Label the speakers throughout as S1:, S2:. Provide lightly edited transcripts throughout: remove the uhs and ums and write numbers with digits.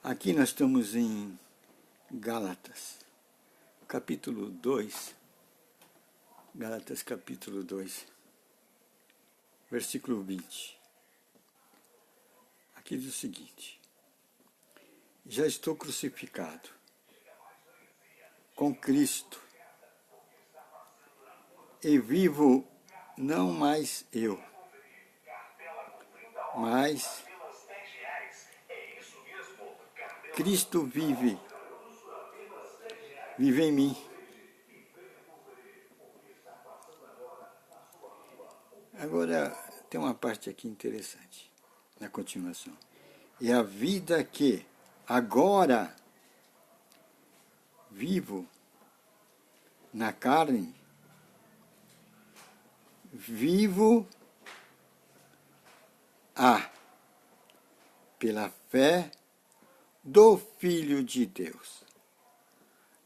S1: Aqui nós estamos em Gálatas, capítulo 2, Gálatas capítulo 2, versículo 20. Aqui diz o seguinte: já estou crucificado com Cristo, e vivo não mais eu, mas Cristo vive em mim. Agora, tem uma parte aqui interessante, na continuação. E a vida que agora vivo na carne, vivo pela fé do Filho de Deus.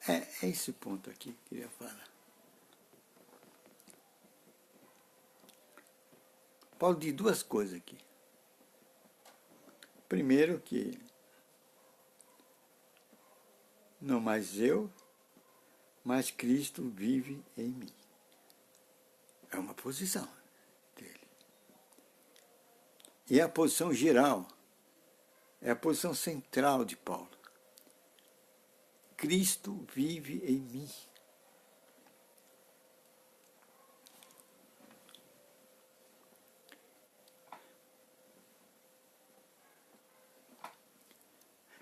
S1: É esse ponto aqui que eu queria falar. Paulo diz duas coisas aqui. Primeiro que não mais eu, mas Cristo vive em mim. É uma posição dele. E é a posição geral, é a posição central de Paulo. Cristo vive em mim.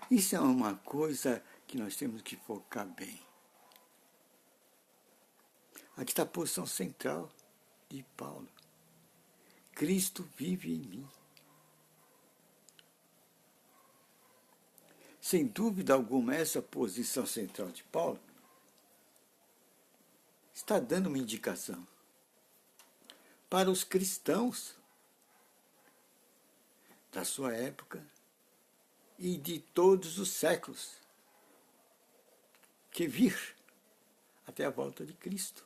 S1: Isso é uma coisa que nós temos que focar bem. Aqui está a posição central de Paulo. Cristo vive em mim. Sem dúvida alguma, essa posição central de Paulo está dando uma indicação para os cristãos da sua época e de todos os séculos que vir até a volta de Cristo.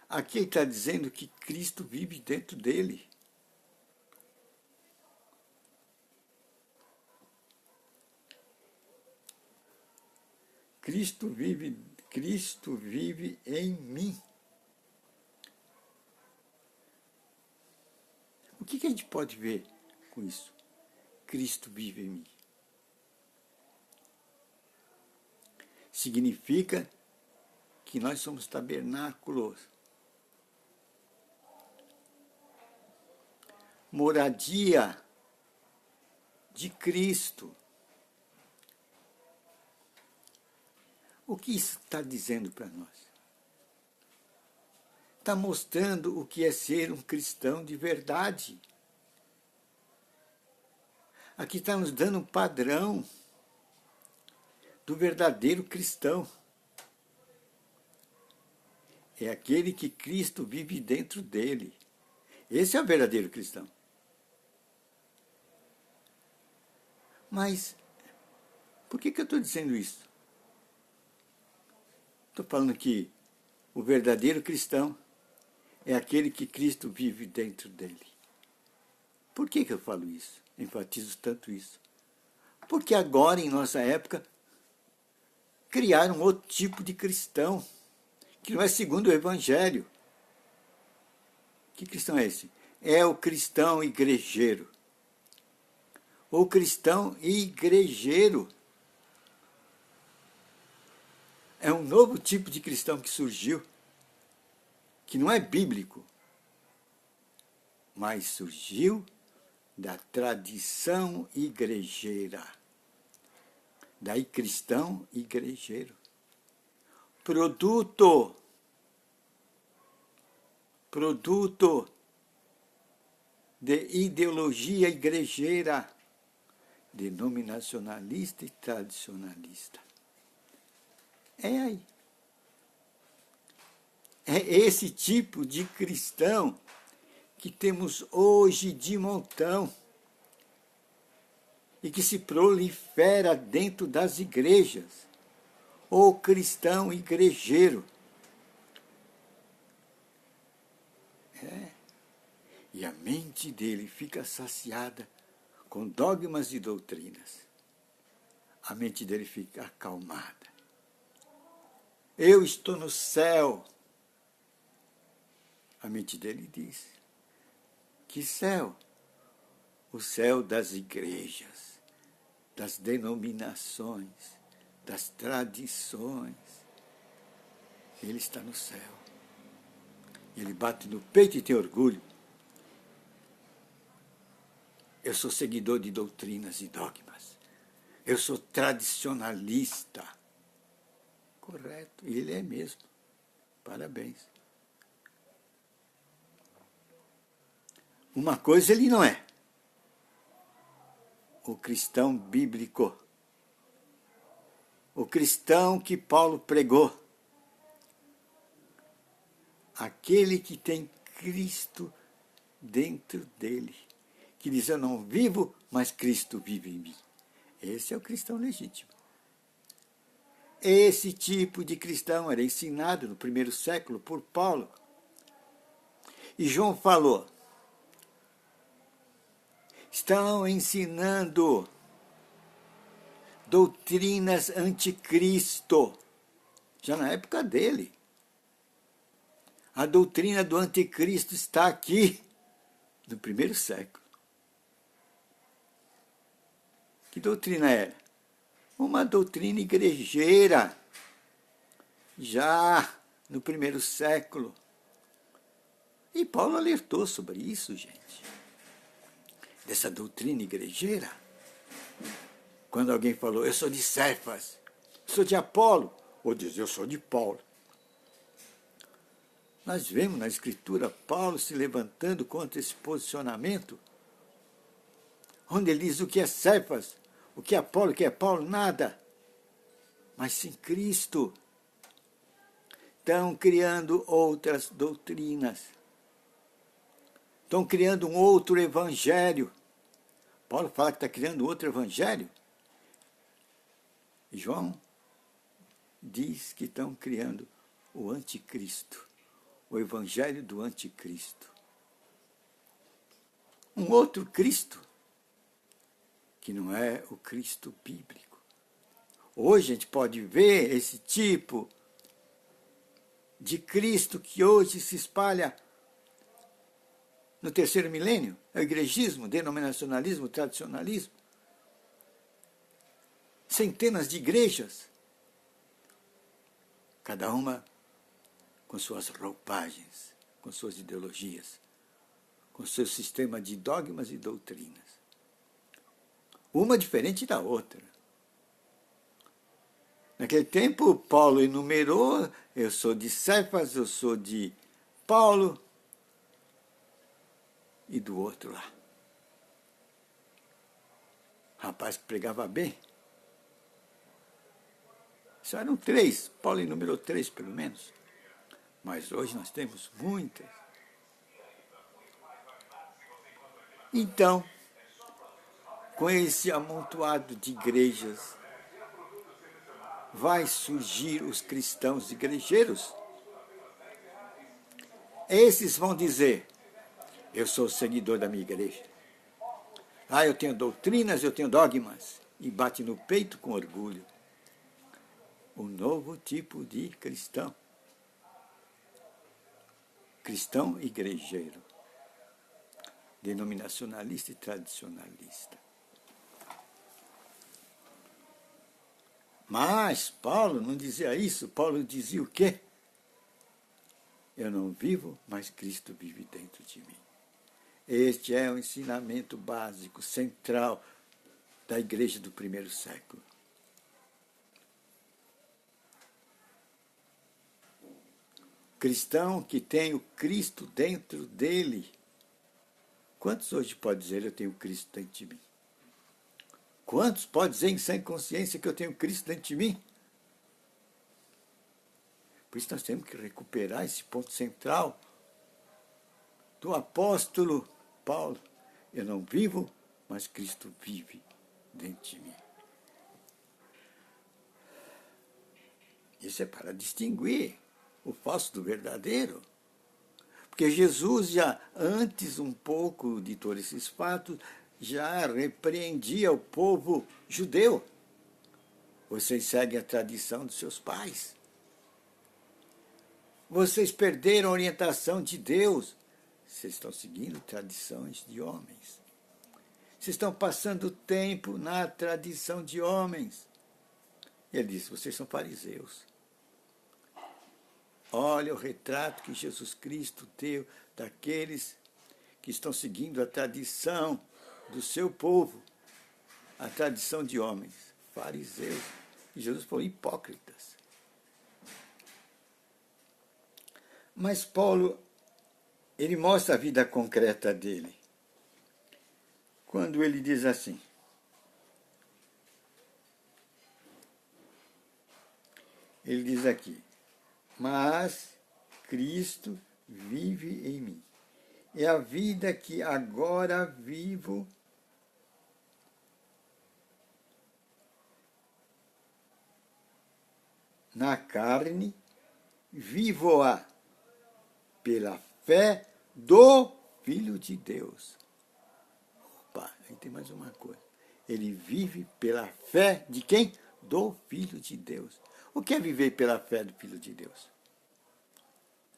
S1: Aqui ele está dizendo que Cristo vive dentro dele. Cristo vive em mim. O que a gente pode ver com isso? Cristo vive em mim. Significa que nós somos tabernáculos, moradia de Cristo. O que isso está dizendo para nós? Está mostrando o que é ser um cristão de verdade. Aqui está nos dando um padrão do verdadeiro cristão. É aquele que Cristo vive dentro dele. Esse é o verdadeiro cristão. Mas, por que eu estou dizendo isso? Estou falando que o verdadeiro cristão é aquele que Cristo vive dentro dele. Por que eu falo isso? Enfatizo tanto isso. Porque agora, em nossa época, criaram outro tipo de cristão, que não é segundo o Evangelho. Que cristão é esse? É o cristão igrejeiro. O cristão igrejeiro é um novo tipo de cristão que surgiu, que não é bíblico, mas surgiu da tradição igrejeira. Daí cristão igrejeiro. Produto de ideologia igrejeira, denominacionalista e tradicionalista. É aí. É esse tipo de cristão que temos hoje de montão e que se prolifera dentro das igrejas. O cristão igrejeiro. E a mente dele fica saciada com dogmas e doutrinas. A mente dele fica acalmada. Eu estou no céu. A mente dele diz: que céu? O céu das igrejas, das denominações, das tradições. Ele está no céu. Ele bate no peito e tem orgulho. Eu sou seguidor de doutrinas e dogmas. Eu sou tradicionalista. Correto, ele é mesmo. Parabéns. Uma coisa ele não é: o cristão bíblico. O cristão que Paulo pregou. Aquele que tem Cristo dentro dele. Que diz: eu não vivo, mas Cristo vive em mim. Esse é o cristão legítimo. Esse tipo de cristão era ensinado no primeiro século por Paulo. E João falou: estão ensinando doutrinas anticristo, já na época dele. A doutrina do anticristo está aqui, no primeiro século. Que doutrina era? Uma doutrina igrejeira, já no primeiro século. E Paulo alertou sobre isso, gente. Dessa doutrina igrejeira. Quando alguém falou: eu sou de Cefas, sou de Apolo, ou diz: eu sou de Paulo. Nós vemos na Escritura Paulo se levantando contra esse posicionamento, onde ele diz: o que é Cefas, o que é Apolo, o que é Paulo, nada, mas sim Cristo. Estão criando outras doutrinas. Estão criando um outro evangelho. Paulo fala que está criando outro evangelho. E João diz que estão criando o anticristo. O evangelho do anticristo. Um outro Cristo, que não é o Cristo bíblico. Hoje a gente pode ver esse tipo de Cristo que hoje se espalha no terceiro milênio, é o igrejismo, denominacionalismo, tradicionalismo. Centenas de igrejas, cada uma com suas roupagens, com suas ideologias, com seu sistema de dogmas e doutrinas. Uma diferente da outra. Naquele tempo, Paulo enumerou: eu sou de Cefas, eu sou de Paulo, e do outro lá. Rapaz que pregava bem. Só eram 3, Paulo enumerou 3 pelo menos. Mas hoje nós temos muitas. Então, com esse amontoado de igrejas, vai surgir os cristãos igrejeiros. Esses vão dizer: eu sou seguidor da minha igreja. Eu tenho doutrinas, eu tenho dogmas. E bate no peito com orgulho. Um novo tipo de cristão. Cristão igrejeiro. Denominacionalista e tradicionalista. Mas Paulo não dizia isso. Paulo dizia o quê? Eu não vivo, mas Cristo vive dentro de mim. Este é o ensinamento básico, central da igreja do primeiro século. Cristão que tem o Cristo dentro dele. Quantos hoje pode dizer: eu tenho Cristo dentro de mim? Quantos pode dizer em sã consciência que eu tenho Cristo dentro de mim? Por isso nós temos que recuperar esse ponto central do apóstolo Paulo. Eu não vivo, mas Cristo vive dentro de mim. Isso é para distinguir o falso do verdadeiro. Porque Jesus já, antes um pouco de todos esses fatos, já repreendia o povo judeu. Vocês seguem a tradição dos seus pais. Vocês perderam a orientação de Deus. Vocês estão seguindo tradições de homens. Vocês estão passando tempo na tradição de homens. Ele disse, vocês são fariseus. Olha o retrato que Jesus Cristo deu daqueles que estão seguindo a tradição do seu povo, a tradição de homens, fariseus. E Jesus falou, hipócritas. Mas Paulo, ele mostra a vida concreta dele. Quando ele diz assim, ele diz aqui, mas Cristo vive em mim. É a vida que agora vivo na carne, vivo-a pela fé do Filho de Deus. Opa, aí tem mais uma coisa. Ele vive pela fé de quem? Do Filho de Deus. O que é viver pela fé do Filho de Deus?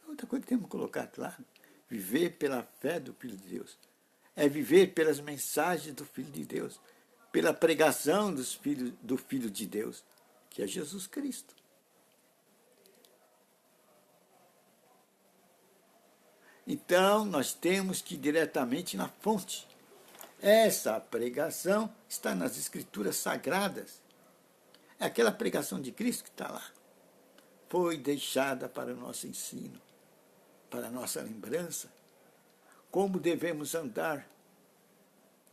S1: Outra coisa que temos que colocar claro. Viver pela fé do Filho de Deus. É viver pelas mensagens do Filho de Deus. Pela pregação do Filho de Deus, que é Jesus Cristo. Então, nós temos que ir diretamente na fonte. Essa pregação está nas Escrituras Sagradas. É aquela pregação de Cristo que está lá. Foi deixada para o nosso ensino, para a nossa lembrança. Como devemos andar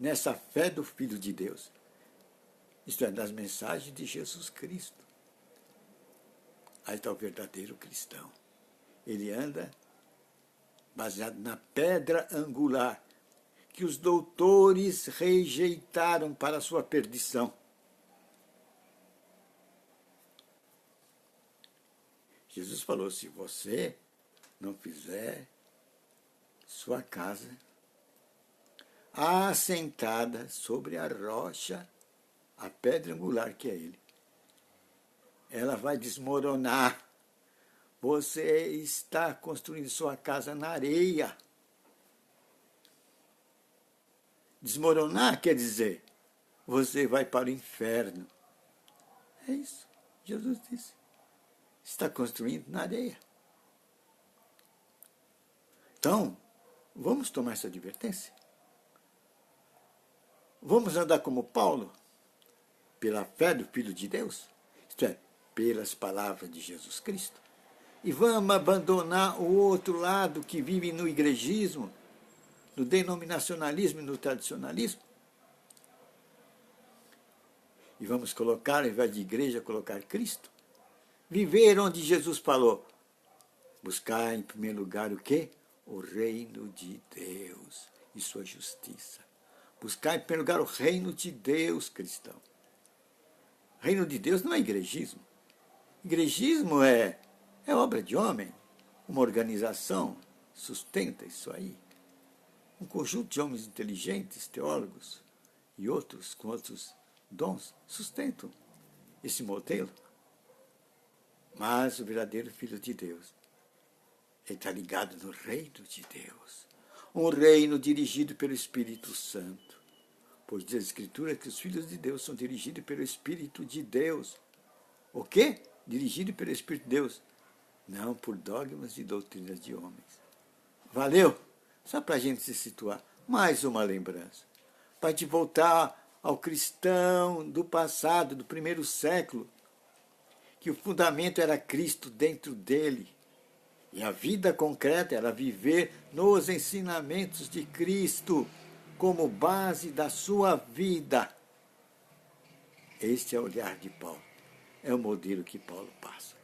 S1: nessa fé do Filho de Deus. Isto é, das mensagens de Jesus Cristo. Aí está o verdadeiro cristão. Ele anda baseado na pedra angular, que os doutores rejeitaram para a sua perdição. Jesus falou, se você não fizer sua casa assentada sobre a rocha, a pedra angular que é ele, ela vai desmoronar. Você está construindo sua casa na areia. Desmoronar quer dizer, você vai para o inferno. É isso, Jesus disse. Está construindo na areia. Então, vamos tomar essa advertência. Vamos andar como Paulo, pela fé do Filho de Deus, isto é, pelas palavras de Jesus Cristo. E vamos abandonar o outro lado que vive no igrejismo, no denominacionalismo e no tradicionalismo. E vamos colocar, ao invés de igreja, colocar Cristo. Viver onde Jesus falou. Buscar em primeiro lugar o quê? O reino de Deus e sua justiça. Buscar em primeiro lugar o reino de Deus, cristão. Reino de Deus não é igrejismo. Igrejismo é obra de homem. Uma organização sustenta isso aí. Um conjunto de homens inteligentes, teólogos e outros com outros dons sustentam esse modelo. Mas o verdadeiro Filho de Deus, ele está ligado no reino de Deus. Um reino dirigido pelo Espírito Santo. Pois diz a Escritura que os filhos de Deus são dirigidos pelo Espírito de Deus. O quê? Dirigido pelo Espírito de Deus. Não por dogmas e doutrinas de homens. Valeu? Só para a gente se situar. Mais uma lembrança. Para a gente voltar ao cristão do passado, do primeiro século, que o fundamento era Cristo dentro dele. E a vida concreta era viver nos ensinamentos de Cristo como base da sua vida. Este é o olhar de Paulo. É o modelo que Paulo passa.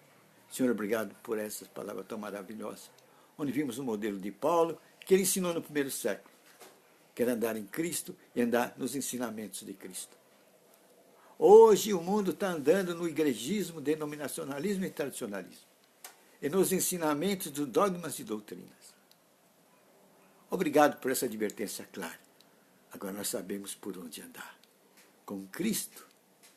S1: Senhor, obrigado por essas palavras tão maravilhosas, onde vimos o modelo de Paulo, que ele ensinou no primeiro século, que era andar em Cristo e andar nos ensinamentos de Cristo. Hoje o mundo está andando no igrejismo, denominacionalismo e tradicionalismo, e nos ensinamentos dos dogmas e doutrinas. Obrigado por essa advertência clara. Agora nós sabemos por onde andar. Com Cristo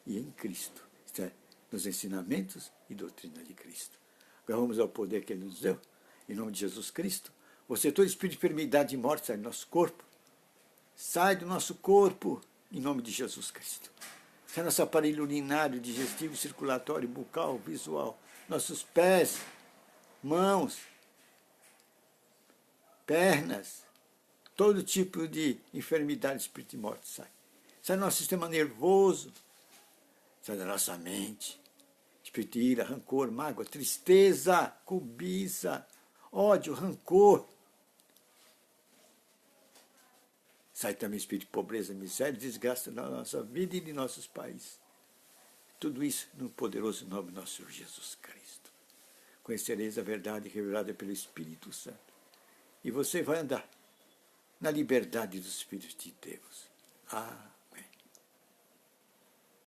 S1: e em Cristo. Isto é, nos ensinamentos e doutrina de Cristo. Agora vamos ao poder que Ele nos deu. Em nome de Jesus Cristo. Você, todo espírito de enfermidade e morte, sai do nosso corpo. Sai do nosso corpo, em nome de Jesus Cristo. Sai nosso aparelho urinário, digestivo, circulatório, bucal, visual. Nossos pés, mãos, pernas. Todo tipo de enfermidade, espírito de morte sai. Sai do nosso sistema nervoso. Sai da nossa mente. Espírito de ira, rancor, mágoa, tristeza, cobiça, ódio, rancor. Sai também espírito de pobreza, miséria, desgraça da nossa vida e de nossos países. Tudo isso no poderoso nome do nosso Senhor Jesus Cristo. Conhecereis a verdade revelada pelo Espírito Santo. E você vai andar na liberdade dos Espíritos de Deus. Ah!